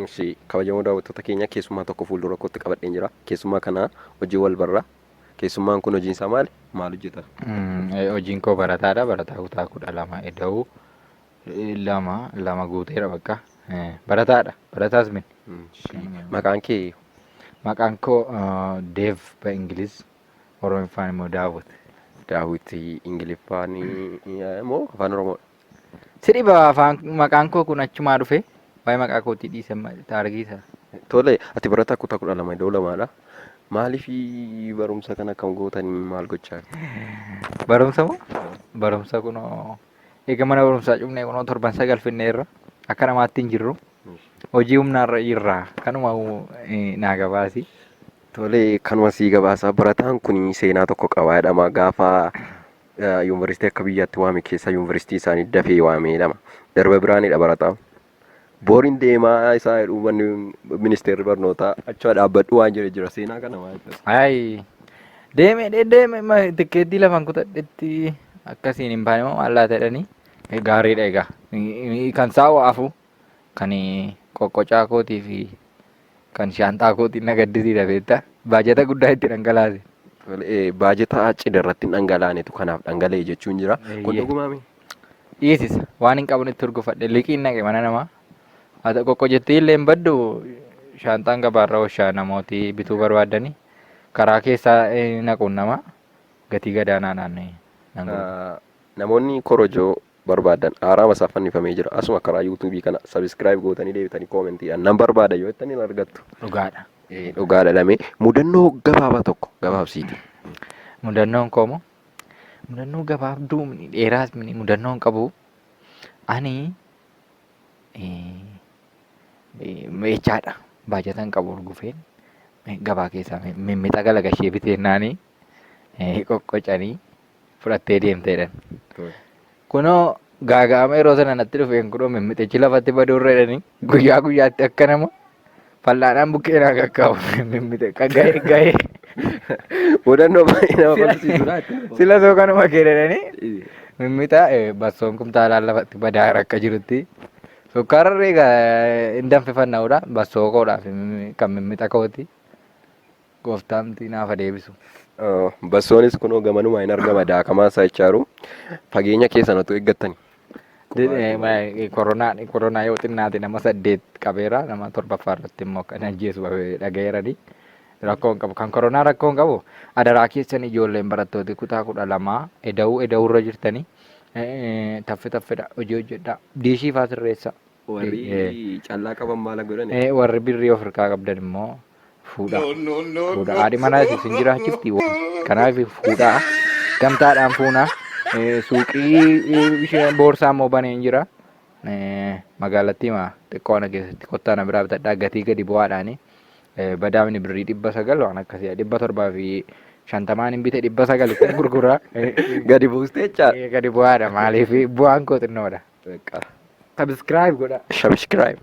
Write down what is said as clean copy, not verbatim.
Ishee kabajamoo daawwattoota keenya keessummaa tokko fuuldura kootti qabadheen jira. Keessummaa kana hojii wal barra. Keessummaan kun hojiin isaa maali? Maal hojjeta? Hojiin koo barataadha. Barataa kutaa 12 eda'uu lama guuteera bakka. Barataadha. Barataas min. Maqaan kee? Maqaan koo Deev Ingiliz, Oromiffaan immoo Daawwit. Daawwit Ingiliffaan moo afaan Oromoo? Sidhiba afaan maqaan koo kun achumaa dhufe. Waa'ee maqaa kootii dhiisan taargiisa. Tole, ati barataa kutaa 12 eda'uu lamaadha. Maaliif barumsa kana akkam gootanii maal gochaa? Barumsa moo? Barumsa kunoo eega mana barumsaa cufnee kunoo 7-9 finneerra akka namaatti hin jirru. Hojii humnaarra irraa kanuma naa gabaasi. Tole, kanuma sii gabaasa. Barataan kun seenaa tokko qaba jedhama. Gaafa yuunivarsiitii akka biyyaatti waame keessa yuunivarsiitii isaanii dafee waamedhama. Darba biraanidha barataa. Booriin deemaa isaa jedhu ministeerri barnootaa achi dhaabbadhu waan jira seenaa kana maal Ayi deeme tikkeettii lafan kutadhetti akkasiin hin baane moo maallaa ta'edhanii gaariidha egaa kan saawwaafu kan qoqqocaa kootii fi kan shaanxaa kootii na gaddisiidha beektaa baajata guddaa itti dhangalaase. Baajata cidha irratti dhangalaanetu kanaaf dhangala'e jechuun jira. Kun dhugumaami? Dhiisisa waan hin qabne itti urgufadhe liqiin naqe mana namaa. Haa qoqqojettee illee hin baddu shaanxaan gabaarra ooshaa namooti bituu barbaadanii karaa keessaa naquun nama gatii gadaanaadhaan. Namoonni korojoo barbaadan haaraa masaa fannifamee jira. Asuma karaa yuutuubii kana sabiskiraayib gootanii deebitanii koomentiidhaan nan barbaada yoo jettanii hin argattu. Dhugaadha. Dhugaadha lamee mudannoo gabaabaa tokko gabaabsiiti. Mudannoon koomo mudannoo gabaabduu dheeraas mudannoon qabu ani meechaadha baajatan qabu urgufeen gabaa keessaa mimmixa galagashee biteennaanii qoqqocanii fudhattee deemteedhan. Kunoo gaaga'ama yeroo sana natti dhufeen kunoo mimmixichi lafatti baduurra jedhanii guyyaa guyyaatti akka nama fal'aadhaan buqqeenaa qaqqabu mimmixe gahee. Mudannoo baay'ee nama fal'isiisudha. Sila soo kanuma keedhanii mimmixa bassoon kumtaalaan lafatti badaa akka jirutti. Sukkaarri egaa hin danfifannaa'udha. Bassoo koodhaaf kan mimmixa kooti. Gooftaamti naaf adeebisu. Bassoonis kunoo gamanumaa hin argama daakamaa isaa jechaaru. Fageenya keessan otoo eeggattani. Koronaa yoo xinnaate nama 8 qabeera. Nama 7ffaa irratti immoo kan ajjeesu dhagayeerani. Rakkoon qabu. Kan koronaa rakkoon qabu adaraa keessan ijoolleen barattooti kutaa 12 eda'uurra jirtanii. Taffedha hojii hojjedhaa diishii faa sirreessa. Warri callaa qaban maal godhan? Warri birrii of hirkaa qabdan immoo fuudha. Haadhi manaa isin jiraachifti. Kanaaf fuudhaa gamtaadhaan fuunaa. Suuqii boorsaa immoo baneen jira. Magaalattii xiqqoona keessatti kottaana biraa bitadhaa gatii gadi bu'aadhaani. Badaamni birrii 900 waan akkasii 750 hin bite 900 gurguraa. Gadi buustee jechaadha. Gadi bu'aadha maaliif bu'aan koo xinnoodha. Subscribe godha. Subscribe.